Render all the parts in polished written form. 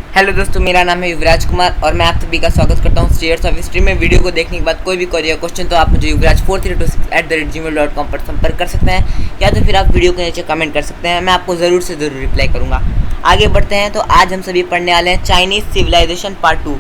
Hello दोस्तों, मेरा नाम है युवराज कुमार और मैं आप सभी का स्वागत करता हूँ शेयर्स ऑफ हिस्ट्री में। वीडियो को देखने के बाद कोई भी क्वेरी या क्वेश्चन तो आप मुझे yuvraj4326@gmail.com पर संपर्क कर सकते हैं या तो फिर आप वीडियो के नीचे कमेंट कर सकते हैं। मैं आपको ज़रूर से ज़रूर रिप्लाई करूँगा। आगे बढ़ते हैं तो आज हम सभी पढ़ने वाले हैं चाइनीज़ सिविलाइजेशन पार्ट 2।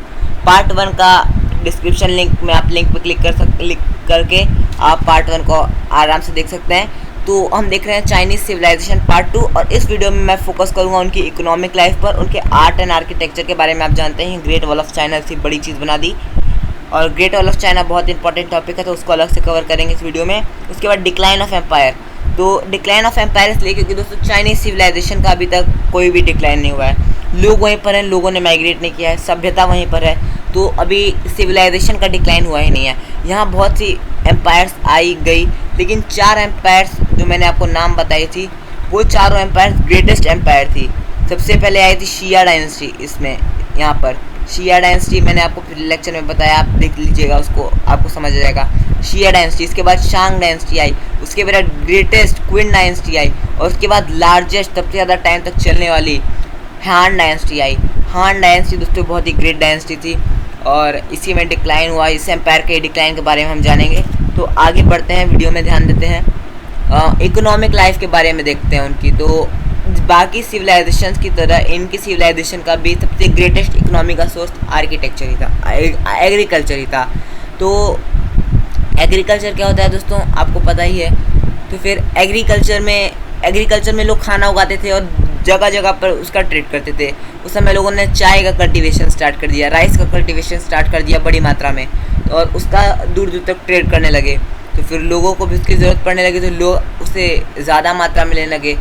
पार्ट 1 का डिस्क्रिप्शन लिंक में आप लिंक पर क्लिक करके आप पार्ट 1 को आराम से देख सकते हैं। तो हम देख रहे हैं चाइनीज़ सिविलाइजेशन पार्ट 2 और इस वीडियो में मैं फोकस करूंगा उनकी इकोनॉमिक लाइफ पर, उनके आर्ट एंड आर्किटेक्चर के बारे में। आप जानते हैं ग्रेट वॉल ऑफ चाइना से बड़ी चीज़ बना दी और ग्रेट वॉल ऑफ चाइना बहुत इंपॉर्टेंट टॉपिक है तो उसको अलग से कवर करेंगे इस वीडियो में। उसके बाद डिक्लाइन ऑफ एम्पायर। तो डिक्लाइन ऑफ एम्पायर इसलिए क्योंकि दोस्तों चाइनीज़ सिविलाइजेशन का अभी तक कोई भी डिक्लाइन नहीं हुआ है। लोग वहीं पर हैं, लोगों ने माइग्रेट नहीं किया है, सभ्यता वहीं पर है, तो अभी सिविलाइजेशन का डिक्लाइन हुआ ही नहीं है। यहाँ बहुत सी एम्पायर्स आई गई, लेकिन 4 एम्पायर्स जो मैंने आपको नाम बताई थी वो चारों एम्पायर्स ग्रेटेस्ट एम्पायर थी। सबसे पहले आई थी शिया डायनेस्टी। इसमें यहाँ पर शिया डायनेस्टी मैंने आपको लेक्चर में बताया, आप देख लीजिएगा, उसको आपको समझ आ जाएगा। शिया डायनेस्टी, इसके बाद शांग डायनेस्टी आई, उसके बाद ग्रेटेस्ट क्विन डायनेस्टी आई और उसके बाद लार्जेस्ट सबसे ज़्यादा टाइम तक चलने वाली हान डायनेस्टी आई। हान डायनेस्टी दोस्तों बहुत ही ग्रेट डायनेस्टी थी और इसी में डिक्लाइन हुआ। इस एम्पायर के डिक्लाइन के बारे में हम जानेंगे। तो आगे बढ़ते हैं, वीडियो में ध्यान देते हैं। इकोनॉमिक लाइफ के बारे में देखते हैं उनकी। तो बाकी सिविलाइजेशंस की तरह इनकी सिविलाइजेशन का भी सबसे ग्रेटेस्ट इकोनॉमी का सोर्स आर्किटेक्चर ही था, एग्रीकल्चर ही था। तो एग्रीकल्चर क्या होता है दोस्तों, आपको पता ही है। तो फिर एग्रीकल्चर में लोग खाना उगाते थे और जगह जगह पर उसका ट्रेड करते थे। उस समय लोगों ने चाय का कल्टीवेशन स्टार्ट कर दिया, राइस का कल्टीवेशन स्टार्ट कर दिया बड़ी मात्रा में, और उसका दूर दूर तक ट्रेड करने लगे। तो फिर लोगों को भी उसकी ज़रूरत पड़ने लगी तो लोग उसे ज़्यादा मात्रा में लेने लगे।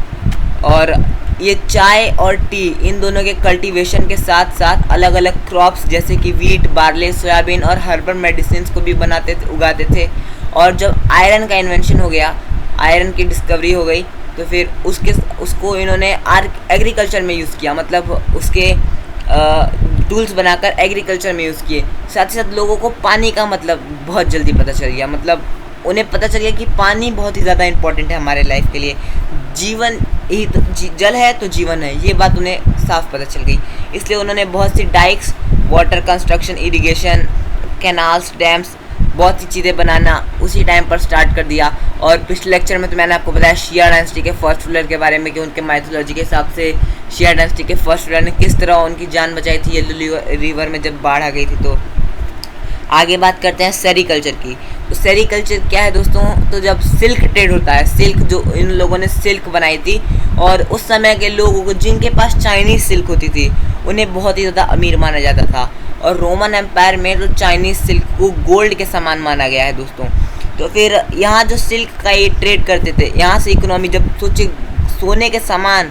और ये चाय और टी, इन दोनों के कल्टीवेशन के साथ साथ अलग अलग क्रॉप्स जैसे कि वीट, बार्ले, सोयाबीन और हर्बल मेडिसिन को भी उगाते थे। और जब आयरन का इन्वेंशन हो गया, आयरन की डिस्कवरी हो गई, तो फिर उसको इन्होंने एग्रीकल्चर में यूज़ किया, मतलब उसके टूल्स बनाकर एग्रीकल्चर में यूज़ किए। साथ ही साथ लोगों को पानी का मतलब बहुत जल्दी पता चल गया, मतलब उन्हें पता चल गया कि पानी बहुत ही ज़्यादा इंपॉर्टेंट है हमारे लाइफ के लिए। जीवन ही तो जल है तो जीवन है, ये बात उन्हें साफ पता चल गई। इसलिए उन्होंने बहुत सी dikes, water construction, irrigation, canals, dams, बहुत सी चीज़ें बनाना उसी टाइम पर स्टार्ट कर दिया। और पिछले लेक्चर में तो मैंने आपको बताया शिया डायनेस्टी के फर्स्ट रूलर के बारे में कि उनके माइथोलॉजी के हिसाब से शिया डायनेस्टी के फर्स्ट रूलर ने किस तरह उनकी जान बचाई थी येलो रिवर में जब बाढ़ आ गई थी। तो आगे बात करते हैं सेरीकल्चर की। तो सेरीकल्चर क्या है दोस्तों, तो जब सिल्क ट्रेड होता है, सिल्क जो इन लोगों ने सिल्क बनाई थी और उस समय के लोगों को जिनके पास चाइनीज़ सिल्क होती थी उन्हें बहुत ही ज़्यादा अमीर माना जाता था। और रोमन एम्पायर में तो चाइनीज़ सिल्क को गोल्ड के समान माना गया है दोस्तों। तो फिर यहाँ जो सिल्क का ये ट्रेड करते थे, यहाँ से इकोनॉमी, जब सोचे सोने के समान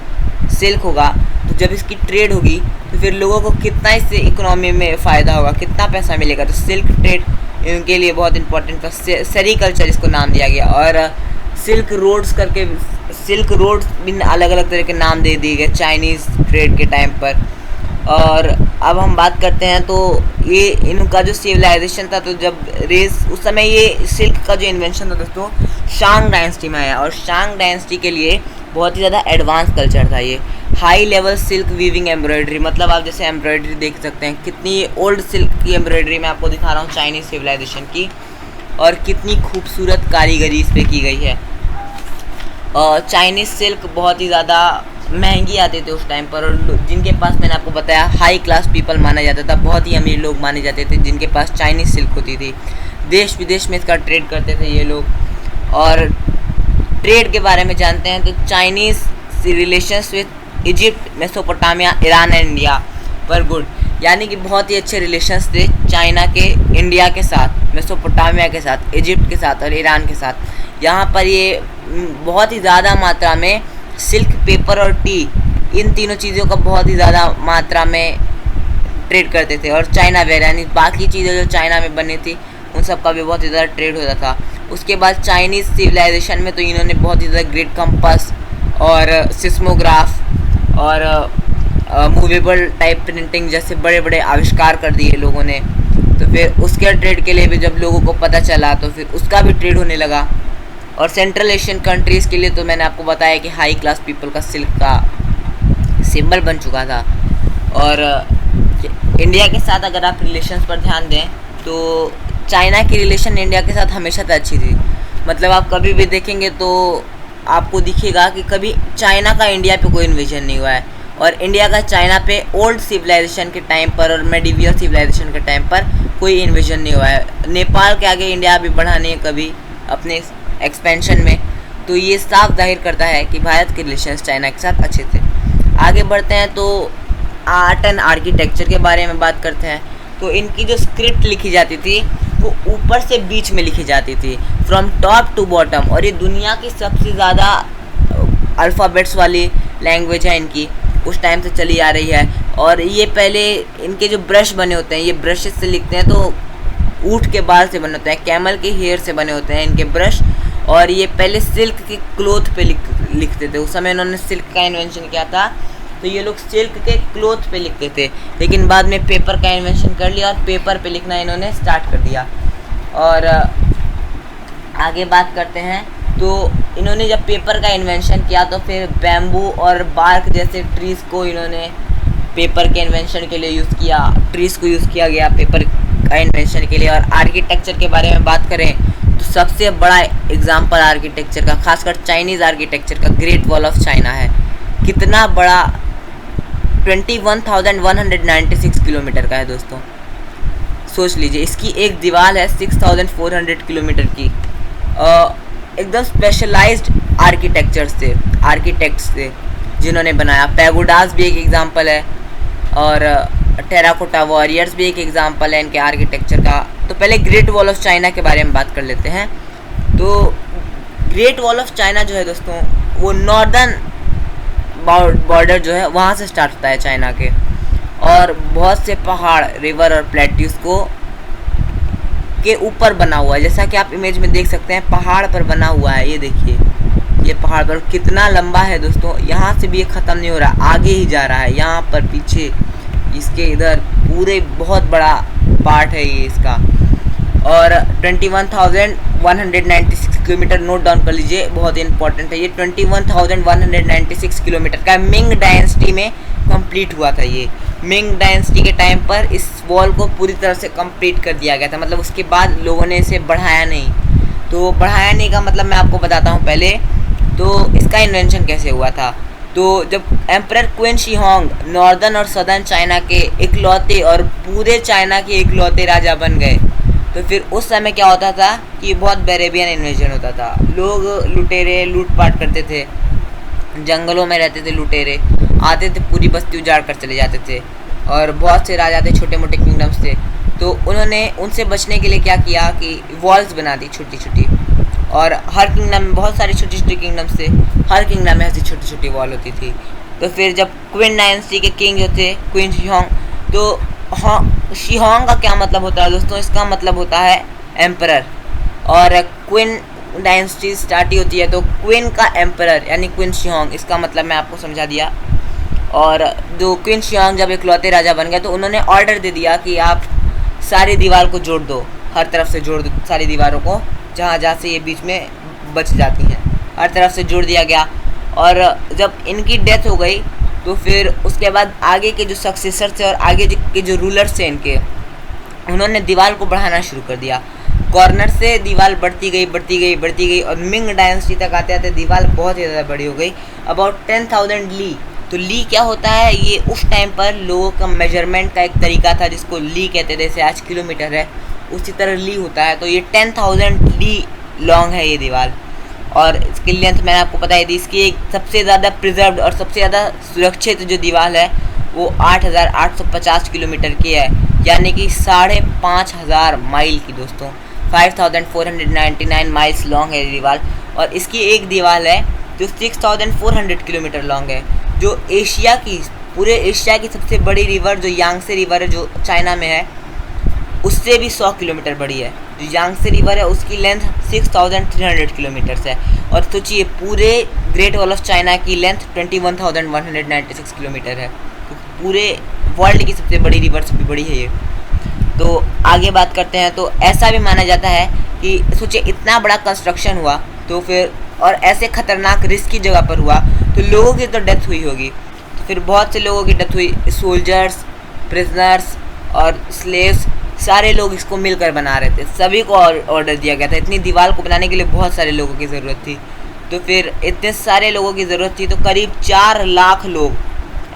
सिल्क होगा तो जब इसकी ट्रेड होगी तो फिर लोगों को कितना इससे इकोनॉमी में फ़ायदा होगा, कितना पैसा मिलेगा। तो सिल्क ट्रेड इनके लिए बहुत इंपॉर्टेंट था। सेरीकल्चर इसको नाम दिया गया। और सिल्क रोड्स भी अलग अलग तरह के नाम दे दिए गए चाइनीज़ ट्रेड के टाइम पर। और अब हम बात करते हैं तो ये इनका जो सिविलाइजेशन था, तो जब उस समय ये सिल्क का जो इन्वेंशन था दोस्तों शांग डायनेस्टी में आया और शांग डायनेस्टी के लिए बहुत ही ज़्यादा एडवांस कल्चर था ये। High level silk weaving embroidery, मतलब आप जैसे एम्ब्रॉयडरी देख सकते हैं, कितनी ओल्ड सिल्क की एम्ब्रॉयडरी मैं आपको दिखा रहा हूँ चाइनीज़ सिविलाइजेशन की, और कितनी खूबसूरत कारीगरी इस पर की गई है। चाइनीज़ सिल्क बहुत ही ज़्यादा महंगी आते थे उस टाइम पर, और जिनके पास, मैंने आपको बताया, हाई क्लास पीपल माना जाता था, बहुत ही अमीर लोग माने जाते थे जिनके पास चाइनीज़ सिल्क होती थी। देश विदेश में इसका ट्रेड करते थे ये लोग। और ट्रेड के बारे में जानते हैं तो Chinese relations with Egypt, Mesopotamia, Iran and India पर गुड, यानी कि बहुत ही अच्छे रिलेशंस थे चाइना के इंडिया के साथ, मेसोपोटामिया के साथ, इजिप्ट के साथ और ईरान के साथ। यहाँ पर ये बहुत ही ज़्यादा मात्रा में सिल्क, पेपर और टी, इन तीनों चीज़ों का बहुत ही ज़्यादा मात्रा में ट्रेड करते थे। और चाइना वेयर, यानी बाकी चीज़ें जो चाइना में बनी थी उन सब का भी बहुत ही ज़्यादा ट्रेड होता था। उसके बाद चाइनीज़ सिविलाइजेशन में तो इन्होंने बहुत ही ज़्यादा ग्रेट कंपास और सिस्मोग्राफ और मूवेबल टाइप प्रिंटिंग जैसे बड़े बड़े आविष्कार कर दिए लोगों ने। तो फिर उसके ट्रेड के लिए भी जब लोगों को पता चला तो फिर उसका भी ट्रेड होने लगा। और सेंट्रल एशियन कंट्रीज़ के लिए तो मैंने आपको बताया कि हाई क्लास पीपल का सिल्क का सिंबल बन चुका था। और इंडिया के साथ अगर आप रिलेशंस पर ध्यान दें तो चाइना की रिलेशन इंडिया के साथ हमेशा से अच्छी थी। मतलब आप कभी भी देखेंगे तो आपको दिखेगा कि कभी चाइना का इंडिया पे कोई इन्वेजन नहीं हुआ है, और इंडिया का चाइना पे ओल्ड सिविलाइजेशन के टाइम पर और मेडिवियल सिविलाइजेशन के टाइम पर कोई इन्वेजन नहीं हुआ है। नेपाल के आगे इंडिया अभी बढ़ा नहीं है कभी अपने एक्सपेंशन में, तो ये साफ जाहिर करता है कि भारत के रिलेशंस चाइना के साथ अच्छे थे। आगे बढ़ते हैं तो आर्ट एंड आर्किटेक्चर के बारे में बात करते हैं। तो इनकी जो स्क्रिप्ट लिखी जाती थी वो ऊपर से बीच में लिखी जाती थी, फ्रॉम टॉप टू बॉटम, और ये दुनिया की सबसे ज़्यादा अल्फ़ाबेट्स वाली लैंग्वेज है इनकी, उस टाइम से चली आ रही है। और ये पहले इनके जो ब्रश बने होते हैं, ये ब्रश से लिखते हैं तो ऊँट के बाल से बने होते हैं, कैमल के हेयर से बने होते हैं इनके ब्रश, और ये पहले सिल्क के क्लोथ पे लिखते थे। उस समय इन्होंने सिल्क का इन्वेंशन किया था, तो ये लोग सिल्क के क्लोथ पे लिखते थे, लेकिन बाद में पेपर का इन्वेंशन कर लिया और पेपर पे लिखना इन्होंने स्टार्ट कर दिया। और आगे बात करते हैं तो इन्होंने जब पेपर का इन्वेंशन किया तो फिर बैम्बू और बार्क जैसे ट्रीज़ को इन्होंने पेपर के इन्वेंशन के लिए यूज़ किया, ट्रीज़ को यूज़ किया गया पेपर का इन्वेंशन के लिए। और आर्किटेक्चर के बारे में बात करें तो सबसे बड़ा एग्जाम्पल आर्किटेक्चर का, खासकर चाइनीज़ आर्किटेक्चर का, ग्रेट वॉल ऑफ चाइना है। कितना बड़ा, 21,196 किलोमीटर का है दोस्तों, सोच लीजिए। इसकी एक दीवार है 6,400 किलोमीटर की। एकदम स्पेशलाइज्ड आर्किटेक्ट्स से जिन्होंने बनाया। पैगोडास भी एक एग्जांपल है, और टेराकोटा वॉरियर्स भी एक एग्जांपल है इनके आर्किटेक्चर का। तो पहले ग्रेट वॉल ऑफ चाइना के बारे में बात कर लेते हैं। तो ग्रेट वॉल ऑफ चाइना जो है दोस्तों, वो नॉर्दर्न बॉर्डर जो है वहाँ से स्टार्ट होता है चाइना के, और बहुत से पहाड़, रिवर और प्लेट्यूज को के ऊपर बना हुआ है। जैसा कि आप इमेज में देख सकते हैं, पहाड़ पर बना हुआ है। ये देखिए, ये पहाड़ पर कितना लंबा है दोस्तों, यहाँ से भी ये ख़त्म नहीं हो रहा, आगे ही जा रहा है। यहाँ पर पीछे इसके इधर पूरे बहुत बड़ा पार्ट है ये इसका। और 21,196 किलोमीटर नोट डाउन कर लीजिए, बहुत इंपॉर्टेंट है ये। 21,196 किलोमीटर का मिंग डायनेस्टी में कंप्लीट हुआ था ये। मिंग डायनेस्टी के टाइम पर इस वॉल को पूरी तरह से कंप्लीट कर दिया गया था, मतलब उसके बाद लोगों ने इसे बढ़ाया नहीं। तो बढ़ाया नहीं का मतलब मैं आपको बताता हूँ पहले। तो इसका इन्वेंशन कैसे हुआ था, तो जब emperor queen she Hong northern और सदर्न चाइना के इकलौते और पूरे चाइना के इकलौते राजा बन गए, तो फिर उस समय क्या होता था कि बहुत बेरेबियन इन्वेजन होता था। लोग लुटेरे लूटपाट करते थे, जंगलों में रहते थे लुटेरे, आते थे पूरी बस्ती उजाड़ कर चले जाते थे, और बहुत से राजा थे, छोटे मोटे किंगडम्स थे। तो उन्होंने उनसे बचने के लिए क्या किया कि वॉल्स बना दी छोटी छोटी, और हर किंगडम में बहुत सारी छोटी छोटी किंगडम्स थे, हर किंगडम में ऐसी छोटी छोटी वॉल होती थी। तो फिर जब क्वीन डायनेस्टी के किंग जो थे क्वीन शी होंग, तो शी होंग का क्या मतलब होता है दोस्तों, इसका मतलब होता है एम्परर, और क्वीन डायनेस्टी स्टार्ट ही होती है तो क्वीन का एम्परर यानी क्वीन शी होंग, इसका मतलब मैं आपको समझा दिया। और जो क्वीन शी होंग जब इकलौते राजा बन गए तो उन्होंने ऑर्डर दे दिया कि आप सारी दीवार को जोड़ दो, हर तरफ से जोड़ दो सारी दीवारों को, जहाँ जहाँ से ये बीच में बच जाती हैं, हर तरफ से जोड़ दिया गया। और जब इनकी डेथ हो गई तो फिर उसके बाद आगे के जो सक्सेसर थे और आगे के जो रूलर्स थे इनके, उन्होंने दीवार को बढ़ाना शुरू कर दिया। कॉर्नर से दीवार बढ़ती गई और मिंग डायनेस्टी तक आते आते दीवार बहुत ही ज़्यादा बड़ी हो गई, अबाउट 10,000 ली। तो ली क्या होता है, ये उस टाइम पर लोगों का मेजरमेंट का एक तरीका था जिसको ली कहते थे, जैसे आज किलोमीटर है उसी तरह ली होता है। तो ये 10,000 ली लॉन्ग है ये दीवार, और इसकी लेंथ मैंने आपको बताई थी। इसकी एक सबसे ज़्यादा प्रिजर्व्ड और सबसे ज़्यादा सुरक्षित जो दीवार है वो 8,850 किलोमीटर की है, यानी कि 5,500 माइल की दोस्तों, 5,499 माइल्स लॉन्ग है ये दीवार। और इसकी एक दीवार है जो 6,400 किलोमीटर लॉन्ग है, जो एशिया की, पूरे एशिया की सबसे बड़ी रिवर जो यांगसे रिवर है जो चाइना में है, उससे भी 100 किलोमीटर बड़ी है। जो यांगसे रिवर है उसकी लेंथ 6,300 किलोमीटर्स है, और सोचिए पूरे ग्रेट वॉल ऑफ चाइना की लेंथ 21,196 किलोमीटर है। तो पूरे वर्ल्ड की सबसे बड़ी रिवर से भी बड़ी है ये। तो आगे बात करते हैं, तो ऐसा भी माना जाता है कि सोचिए इतना बड़ा कंस्ट्रक्शन हुआ तो फिर, और ऐसे खतरनाक रिस्की जगह पर हुआ, तो लोगों की तो डेथ हुई होगी। तो फिर बहुत से लोगों की डेथ हुई, सोल्जर्स, प्रिजनर्स और स्लेव्स सारे लोग इसको मिलकर बना रहे थे, सभी को ऑर्डर दिया गया था। इतनी दीवार को बनाने के लिए बहुत सारे लोगों की ज़रूरत थी। तो फिर इतने सारे लोगों की ज़रूरत थी तो करीब 4 लाख लोग,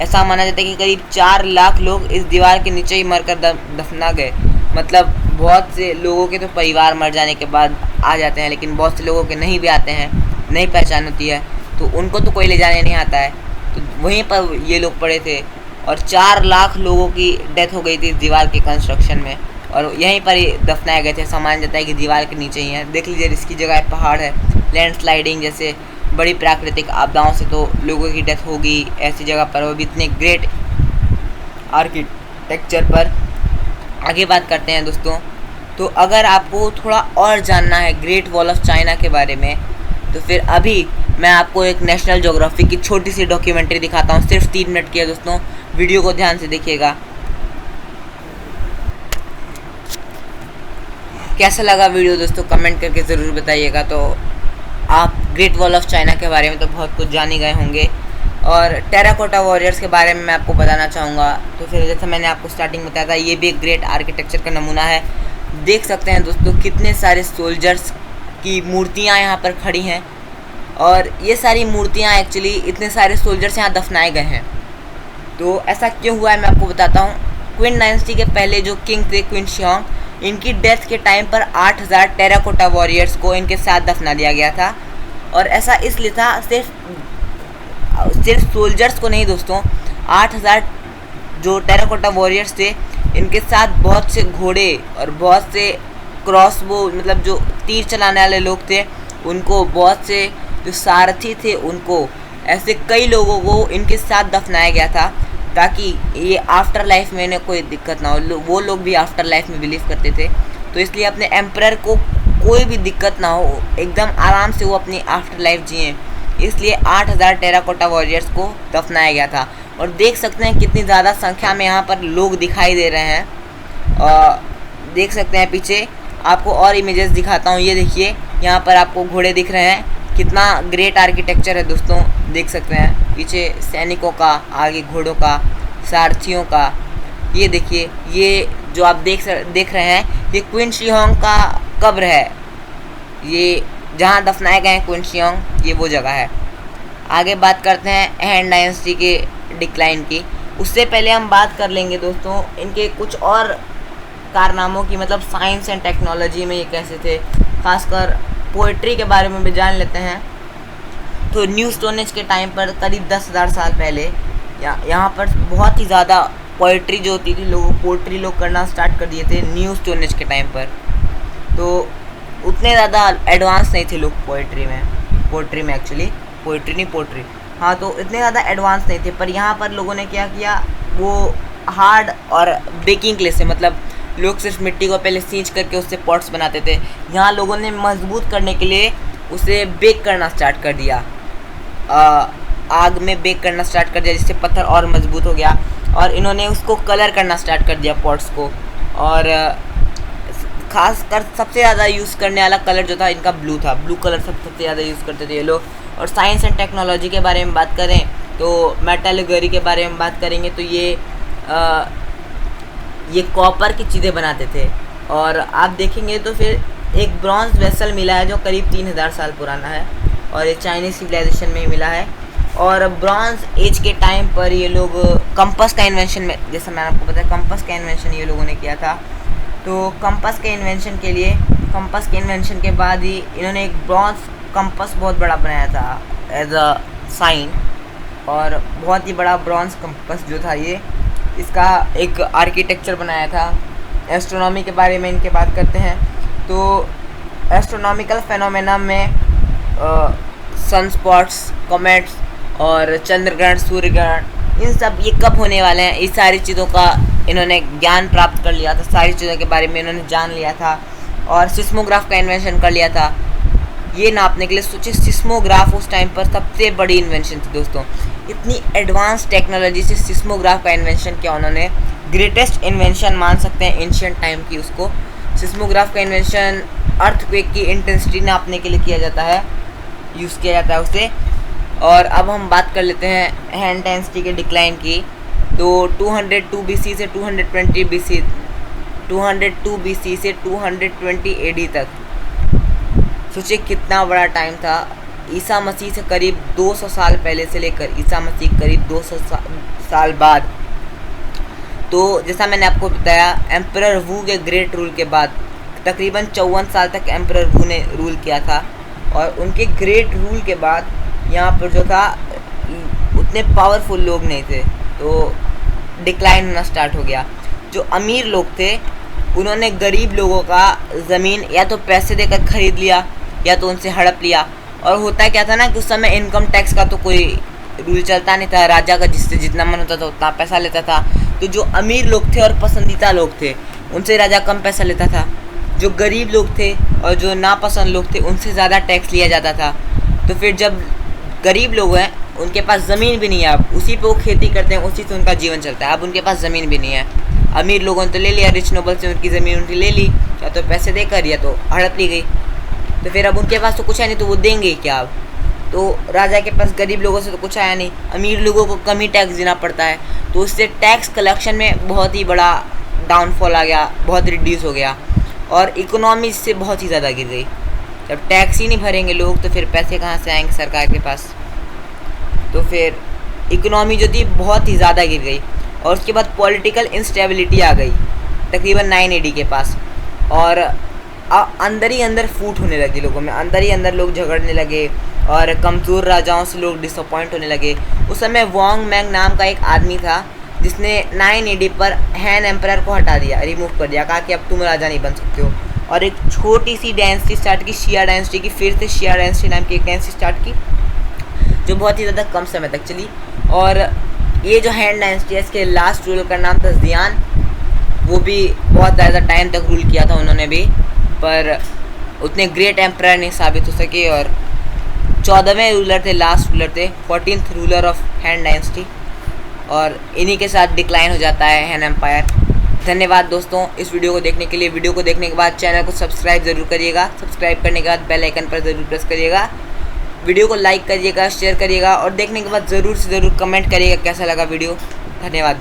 ऐसा माना जाता है कि करीब 4 लाख लोग इस दीवार के नीचे ही मरकर दफना गए। मतलब बहुत से लोगों के तो परिवार मर जाने के बाद आ जाते हैं, लेकिन बहुत से लोगों के नहीं भी आते हैं, नहीं पहचान होती है, तो उनको तो कोई ले जाने नहीं आता है। तो वहीं पर ये लोग पड़े थे और 4 लाख लोगों की डेथ हो गई थी इस दीवार के कंस्ट्रक्शन में, और यहीं पर ही दफनाए गए थे। माना जाता है कि दीवार के नीचे ही है। देख लीजिए, इसकी जगह पहाड़ है, लैंडस्लाइडिंग जैसे बड़ी प्राकृतिक आपदाओं से तो लोगों की डेथ होगी ऐसी जगह पर, वो भी इतने ग्रेट आर्किटेक्चर पर। आगे बात करते हैं दोस्तों। तो अगर आपको थोड़ा और जानना है ग्रेट वॉल ऑफ चाइना के बारे में, तो फिर अभी मैं आपको एक नेशनल ज्योग्राफी की छोटी सी डॉक्यूमेंट्री दिखाता हूँ। सिर्फ 3 मिनट की है दोस्तों, वीडियो को ध्यान से देखिएगा। कैसा लगा वीडियो दोस्तों, कमेंट करके ज़रूर बताइएगा। तो आप ग्रेट वॉल ऑफ चाइना के बारे में तो बहुत कुछ जान ही गए होंगे, और टेराकोटा वॉरियर्स के बारे में मैं आपको बताना चाहूँगा। तो फिर जैसे मैंने आपको स्टार्टिंग बताया था, ये भी एक ग्रेट आर्किटेक्चर का नमूना है। देख सकते हैं दोस्तों कितने सारे सोल्जर्स की मूर्तियाँ यहाँ पर खड़ी हैं, और ये सारी मूर्तियाँ एक्चुअली इतने सारे सोल्जर्स यहाँ दफनाए गए हैं। तो ऐसा क्यों हुआ है मैं आपको बताता हूँ। क्वीन डायनेस्टी के पहले जो किंग थे, क्वीन शियोंग, इनकी डेथ के टाइम पर 8000 टेराकोटा वॉरियर्स को इनके साथ दफना दिया गया था। और ऐसा इसलिए था, सिर्फ सोल्जर्स को नहीं दोस्तों, 8000 जो टेराकोटा वॉरियर्स थे, इनके साथ बहुत से घोड़े और बहुत से क्रॉसबो, मतलब जो तीर चलाने वाले लोग थे उनको, बहुत से जो सारथी थे उनको, ऐसे कई लोगों को इनके साथ दफनाया गया था, ताकि ये आफ्टर लाइफ में इन्हें कोई दिक्कत ना हो। वो लोग भी आफ्टर लाइफ में बिलीव करते थे, तो इसलिए अपने एम्परर को कोई भी दिक्कत ना हो, एकदम आराम से वो अपनी आफ्टर लाइफ जिए, इसलिए 8000 टेराकोटा वॉरियर्स को दफनाया गया था। और देख सकते हैं कितनी ज़्यादा संख्या में यहाँ पर लोग दिखाई दे रहे हैं। और देख सकते हैं पीछे आपको और इमेजेस दिखाता हूँ। ये देखिए, यहाँ पर आपको घोड़े दिख रहे हैं, कितना ग्रेट आर्किटेक्चर है दोस्तों। देख सकते हैं पीछे सैनिकों का, आगे घोड़ों का, सारथियों का। ये देखिए, ये जो आप देख रहे हैं, ये क्वीन शियोंग का कब्र है। ये जहाँ दफनाए गए हैं क्वीन शियोंग, ये वो जगह है। आगे बात करते हैं हैन डायनेस्टी के डिक्लाइन की। उससे पहले हम बात कर लेंगे दोस्तों इनके कुछ और कारनामों की, मतलब साइंस एंड टेक्नोलॉजी में ये कैसे थे, खासकर पोइट्री के बारे में भी जान लेते हैं। तो न्यू स्टोन एज के टाइम पर करीब 10,000 साल पहले यहाँ पर बहुत ही ज़्यादा पोइट्री जो होती थी, पोइट्री लोग करना स्टार्ट कर दिए थे न्यू स्टोन एज के टाइम पर। तो उतने ज़्यादा एडवांस नहीं थे लोग पोइट्री में एक्चुअली, पोइट्री नहीं पोइट्री, हाँ, तो इतने ज़्यादा एडवांस नहीं थे। पर यहाँ पर लोगों ने क्या किया, वो हार्ड और बेकिंग क्ले से, मतलब लोग सिर्फ मिट्टी को पहले सींच करके उससे पॉट्स बनाते थे। यहाँ लोगों ने मजबूत करने के लिए उसे बेक करना स्टार्ट कर दिया, आग में बेक करना स्टार्ट कर दिया, जिससे पत्थर और मजबूत हो गया। और इन्होंने उसको कलर करना स्टार्ट कर दिया पॉट्स को। और खास कर सबसे ज़्यादा यूज़ करने वाला कलर जो था इनका ब्लू था, ब्लू कलर सबसे ज़्यादा यूज़ करते थे ये लोग। और साइंस एंड टेक्नोलॉजी के बारे में बात करें तो मेटलर्जी के बारे में बात करेंगे तो ये कॉपर की चीज़ें बनाते थे। और आप देखेंगे तो फिर एक ब्रॉन्ज वेसल मिला है जो करीब 3000 साल पुराना है, और ये चाइनीज सिविलाइजेशन में ही मिला है। और ब्रॉन्ज एज के टाइम पर ये लोग कंपास का इन्वेंशन में, जैसा मैंने आपको बताया, कंपास का इन्वेंशन ये लोगों ने किया था। तो कंपास के इन्वेंशन के बाद ही इन्होंने एक ब्रॉन्ज कंपास बहुत बड़ा बनाया था एज अ साइन, और बहुत ही बड़ा ब्रॉन्ज कंपास जो था ये, इसका एक आर्किटेक्चर बनाया था। एस्ट्रोनॉमी के बारे में इनके बात करते हैं तो एस्ट्रोनॉमिकल फेनोमेना में सनस्पॉट्स, कॉमेट्स और चंद्रग्रहण, सूर्यग्रहण, इन सब ये कब होने वाले हैं, इस सारी चीज़ों का इन्होंने ज्ञान प्राप्त कर लिया था, सारी चीज़ों के बारे में इन्होंने जान लिया था। और सिस्मोग्राफ का इन्वेंशन कर लिया था ये नापने के लिए। सोचिए, सिस्मोग्राफ उस टाइम पर सबसे बड़ी इन्वेंशन थी दोस्तों। इतनी एडवांस टेक्नोलॉजी से सिस्मोग्राफ का इन्वेंशन किया उन्होंने, ग्रेटेस्ट इन्वेंशन मान सकते हैं एंशिएंट टाइम की उसको। सिस्मोग्राफ का इन्वेंशन अर्थक्वेक की इंटेंसिटी नापने के लिए किया जाता है, यूज़ किया जाता है उसे। और अब हम बात कर लेते हैं हैन डायनेस्टी के डिक्लाइन की। तो 202 BC से 202 BC से 220 AD तक, सोचिए कितना बड़ा टाइम था। ईसा मसीह से करीब 200 साल पहले से लेकर ईसा मसीह करीब 200 साल बाद। तो जैसा मैंने आपको बताया, एम्परर वू के ग्रेट रूल के बाद तकरीबन 54 साल तक एम्परर वू ने रूल किया था, और उनके ग्रेट रूल के बाद यहाँ पर जो था उतने पावरफुल लोग नहीं थे, तो डिक्लाइन होना स्टार्ट हो गया। जो अमीर लोग थे उन्होंने गरीब लोगों का ज़मीन या तो पैसे देकर ख़रीद लिया या तो उनसे हड़प लिया। और होता क्या था ना कि उस समय इनकम टैक्स का तो कोई रूल चलता नहीं था, राजा का जिससे जितना मन होता था उतना पैसा लेता था। तो जो अमीर लोग थे और पसंदीदा लोग थे उनसे राजा कम पैसा लेता था, जो गरीब लोग थे और जो नापसंद लोग थे उनसे ज़्यादा टैक्स लिया जाता था। तो फिर जब गरीब लोग हैं उनके पास ज़मीन भी नहीं है, अब उसी पे वो खेती करते हैं, उसी से उनका जीवन चलता है। अब उनके पास ज़मीन भी नहीं है, अमीर लोगों ने तो ले लिया, रिच नोबल से उनकी ज़मीन उनकी ले ली, या तो पैसे देकर या तो हड़प ली गई। तो फिर अब उनके पास तो कुछ है नहीं, तो वो देंगे क्या अब? तो राजा के पास गरीब लोगों से तो कुछ आया नहीं, अमीर लोगों को कम ही टैक्स देना पड़ता है, तो उससे टैक्स कलेक्शन में बहुत ही बड़ा डाउनफॉल आ गया, बहुत रिड्यूस हो गया, और इकोनॉमी इससे बहुत ही ज़्यादा गिर गई। जब टैक्स ही नहीं भरेंगे लोग तो फिर पैसे कहाँ से आएंगे सरकार के पास? तो फिर इकोनॉमी जो थी बहुत ही ज़्यादा गिर गई, और उसके बाद पॉलिटिकल इंस्टेबिलिटी आ गई तकरीबन 9 AD के पास, और अंदर ही अंदर फूट होने लगी लोगों में, अंदर ही अंदर लोग झगड़ने लगे और कमज़ोर राजाओं से लोग डिसअपॉइंट होने लगे। उस समय वोंग मैंग नाम का एक आदमी था जिसने 9 AD पर हैन एम्परर को हटा दिया, रिमूव कर दिया, कहा कि अब तुम राजा नहीं बन सकते हो, और एक छोटी सी डायनेस्टी स्टार्ट की, शिया डायनेस्टी की। फिर से शिया डायनेस्टी नाम की एक डायनेस्टी स्टार्ट की जो बहुत ही ज़्यादा कम समय तक चली। और ये जो हैन डायनेस्टी है इसके लास्ट रूलर का नाम था जियान, वो भी बहुत ज़्यादा टाइम तक रूल किया था उन्होंने भी, पर उतने ग्रेट एम्परर नहीं साबित हो सके, और 14वें रूलर थे, लास्ट रूलर थे, 14th ruler of Hahn dynasty, और इन्हीं के साथ डिक्लाइन हो जाता है हैन एम्पायर। धन्यवाद दोस्तों इस वीडियो को देखने के लिए। वीडियो को देखने के बाद चैनल को सब्सक्राइब ज़रूर करिएगा, सब्सक्राइब करने के बाद बेल आइकन पर ज़रूर प्रेस करिएगा, वीडियो को लाइक करिएगा, शेयर करिएगा, और देखने के बाद ज़रूर से ज़रूर कमेंट करिएगा कैसा लगा वीडियो। धन्यवाद।